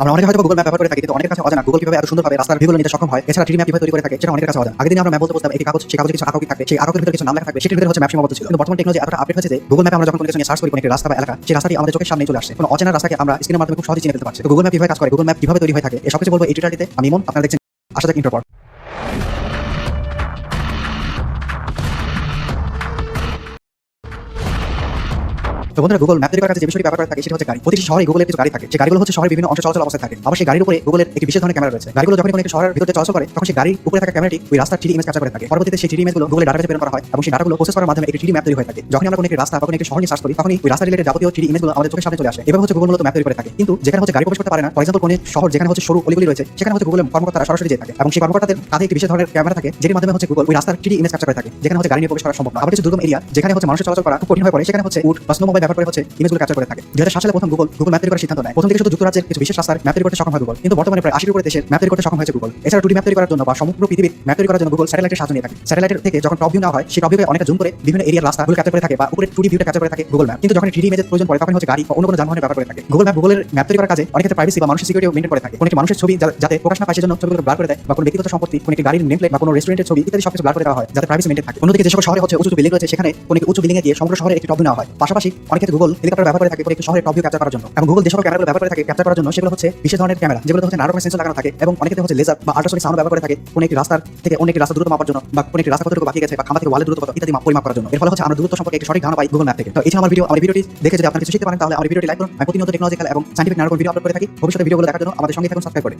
আমরা অনেকে হয়তো গুগল ম্যাপ ব্যবহার করে থাকি, কিন্তু অনেকের কাছে অজানা গুগল কিভাবে এত সুন্দরভাবে রাস্তার ভিউগুলো নিতে সক্ষম হয়। এছাড়া 3D ম্যাপ কিভাবে তৈরি করে থাকে সেটা অনেকের কাছে অজানা। আগের দিনে আমরা ম্যাপ বলতে বুঝতাম একটি কাগজ, সেই কাগজে কিছু আঁকাউকি থাকবে, সেই আঁকাউকির ভিতরে কিছু নাম লেখা থাকবে, সেটির ভিতরে হচ্ছে ম্যাপ সীমাবদ্ধ ছিল। কিন্তু বর্তমান টেকনোলজি এতটা আপডেট হয়েছে যে গুগল ম্যাপে আমরা যখন কোনো কিছু নিয়ে সার্চ করি, কোনো একটি রাস্তা বা এলাকা, সেই রাস্তাটি আমাদের চোখের সামনে চলে আসছে। কোনো অচেনা রাস্তাকে আমরা স্ক্রিনের মাধ্যমে খুব সহজে চিনে ফেলতে পারছি। তো গুগল ম্যাপ কিভাবে কাজ করে, গুগল ম্যাপ কিভাবে তৈরি হয়ে থাকে, এই সবকিছু বলবো এই টিউটোরিয়ালটিতে। আমি ইমন, আপনারা দেখছেন আসা যাক ইন্ট্রো পর। তো বন্ধুরা, গুগল ম্যাপ তৈরি করার কাজে যে বিষয়টি ব্যবহার করে থাকে সেটা হচ্ছে গাড়ি। প্রতিটি শহরে গুগলের কিছু গাড়ি থাকে, যে গাড়িগুলো হচ্ছে শহরের বিভিন্ন অংশে চলাচল অবস্থায় থাকে। আবার সেই গাড়ির উপরে গুগলের একটি বিশেষ ধরনের ক্যামেরা রয়েছে। গাড়িগুলো যখন কোনো একটি শহরের ভিতরে চলাচল করে, তখন সেই গাড়ির উপরে থাকা ক্যামেরাটি ওই রাস্তার 3D ইমেজ ক্যাপচার করে থাকে। পরবর্তীতে সেই 3D ইমেজগুলো গুগলের ডাটাবেসে প্রেরণ করা হয় এবং সেই ডাটাগুলো প্রসেস করার মাধ্যমে একটি 3D ম্যাপ তৈরি হয়ে থাকে। যখন আমরা কোনো একটি রাস্তা বা কোনো একটি শহর নিয়ে সার্চ করি, তখনই ওই রাস্তা রিলেটেড যাবতীয় 3D ইমেজগুলো আমাদের চোখের সামনে চলে আসে। এভাবে হচ্ছে গুগল মূলত ম্যাপ তৈরি করে থাকে। কিন্তু যেখানে হচ্ছে গাড়ি প্রবেশ করতে পারে না, ফর এক্সাম্পল কোনো শহর যেখানে হচ্ছে সরু অলিগলি রয়েছে, সেখানে হচ্ছে গুগলের কর্মকর্তারা সরাসরি যেতে থাকে এবং সেই কর্মকর্তাদের কাঁধে একটি বিশেষ ধরনের ক্যামেরা থাকে, যেটির মাধ্যমে হচ্ছে গুগল ওই রাস্তার 3D ইমেজ ক্যাপচার করে থাকে, যেখানে হচ্ছে গাড়ি নিয়ে প্রবেশ করা সম্ভব না। আবার কিছু দুর্গম এরিয়া, যেখানে হচ্ছে মানুষের চলাচল করা খুব কঠিন হয়ে পড়ে, সেখানে হচ্ছে উট বা স্নো মোবাইল ব্যবহার করে হচ্ছে ইমেজগুলো ক্যাপচার করে থাকে। 2007 সালে প্রথম গুগল ম্যাপ তৈরি করার সিদ্ধান্ত নেয়। প্রথম দিকে শুধু যুক্তরাজ্যের কিছু বিশেষ রাস্তার ম্যাপ তৈরি করতে সক্ষম হয় গুগল, কিন্তু বর্তমানে প্রায় 80 উপরে দেশের ম্যাপ তৈরি করতে সক্ষম হয়েছে গুগল। এছাড়া 2D ম্যাপ তৈরি করার জন্য বা সমগ্র পৃথিবীর ম্যাপ তৈরি করার জন্য গুগল স্যাটেলাইটের সাহায্য নিয়ে থাকে। স্যাটেলাইটের থেকে যখন টপ ভিউ নেওয়া হয়, সেই টপ ভিউকে অনেকটা জুম করে বিভিন্ন এরিয়ার রাস্তাগুলো ক্যাপচার করে থাকে বা উপরে 2D ভিউটা ক্যাপচার করে থাকে গুগল ম্যাপ। কিন্তু যখন 3D ইমেজের প্রয়োজন পড়ে, তখন হচ্ছে গাড়ি বা অন্য কোনো যানবাহনের ব্যবহার করে থাকে। গুগলের ম্যাপ তৈরি করার কাজে অনেক ক্ষেত্রে প্রাইভেসি বা মানুষের সিকিউরিটিও মেইনটেইন করে থাকে। কোনো একটি মানুষের ছবি যাতে প্রকাশ না পায় সেজন্য ছবিগুলো ব্লার করে দেয়, বা কোনো ব্যক্তিগত সম্পত্তি, কোনো একটি গাড়ির নেম প্লেট বা কোনো রেস্টুরেন্টের ছবি ইত্যাদি সবকিছু ব্লার করে দেওয়া হয়, যাতে প্রাইভেসি মেইনটেইন থাকে। অন্যদিকে যে সকল শহরে হচ্ছে উঁচু বিল্ডিং রয়েছে, সেখানে কোনো একটি উঁচু বিল্ডিং এ গিয়ে সমগ্র শহরে একটি টপ ভিউ নেওয়া হয়। পাশাপাশি অনেক ক্ষেত্রে গুগল হেলিকপ্টার ব্যবহার করে থাকে কোনো একটি শহরের টপ ভিউ ক্যাপচার করার জন্য। এবং গুগল যে সকল ক্যামেরাগুলো ব্যবহার করে থাকে ক্যাপচার করার জন্য, সেগুলো হচ্ছে বিশেষ ধরনের ক্যামেরা, যেগুলো হচ্ছে নানা রকমের সেন্সর লাগানো থাকে এবং অনেক ক্ষেত্রে হচ্ছে লেজার বা আল্ট্রাসনিক সাউন্ড ব্যবহার করে থাকে কোনো একটি রাস্তার থেকে অন্য একটি রাস্তা দূরত্ব মাপার জন্য, বা কোনো একটি রাস্তা কতটুকু বাকি গেছে বা খাম্বা থেকে ওয়ালের দূরত্ব কত ইত্যাদি পরিমাপ করার জন্য। এর ফলে হচ্ছে আমরা দূরত্ব সম্পর্কে একটি সঠিক ধারণা পাই গুগল ম্যাপ থেকে। তো এই ছিল আমার ভিডিওটি দেখে যদি আপনারা কিছু শিখতে পারেন, তাহলে আমার ভিডিওটি লাইক করুন। আমি প্রতিনিয়ত টেকনোলজিক্যাল এবং সাইন্টিফিক নানা রকম ভিডিও আপলোড করে থাকি। ভবিষ্যতে ভিডিওগুলো দেখার জন্য আমাদের সঙ্গে থাকুন, সাবস্ক্রাইব করে।